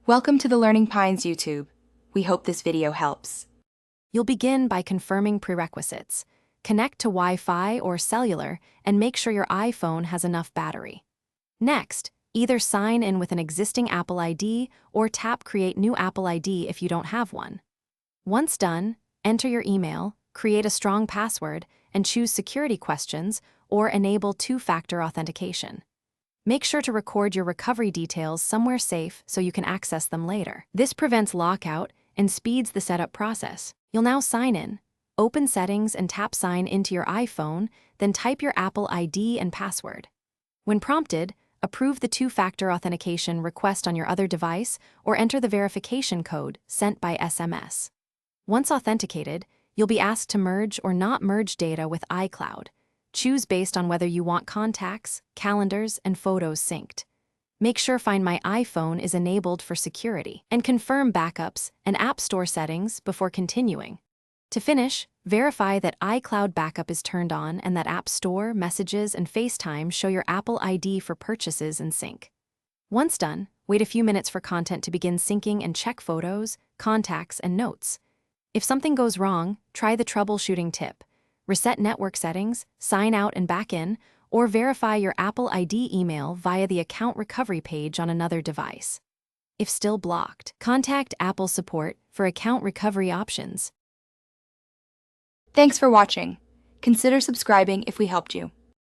Welcome to the Learning Pines YouTube. We hope this video helps. You'll begin by confirming prerequisites. Connect to Wi-Fi or cellular and make sure your iPhone has enough battery. Next, either sign in with an existing Apple ID or tap Create New Apple ID if you don't have one. Once done, enter your email, create a strong password, and choose security questions or enable two-factor authentication. Make sure to record your recovery details somewhere safe so you can access them later. This prevents lockout and speeds the setup process. You'll now sign in. Open Settings and tap Sign into your iPhone, then type your Apple ID and password. When prompted, approve the two-factor authentication request on your other device or enter the verification code sent by SMS. Once authenticated, you'll be asked to merge or not merge data with iCloud. Choose based on whether you want contacts, calendars, and photos synced. Make sure Find My iPhone is enabled for security, and confirm backups and App Store settings before continuing. To finish, verify that iCloud backup is turned on and that App Store, Messages, and FaceTime show your Apple ID for purchases and sync. Once done, wait a few minutes for content to begin syncing and check photos, contacts, and notes. If something goes wrong, try the troubleshooting tip. Reset network settings, sign out and back in, or verify your Apple ID email via the account recovery page on another device. If still blocked, contact Apple support for account recovery options. Thanks for watching. Consider subscribing if we helped you.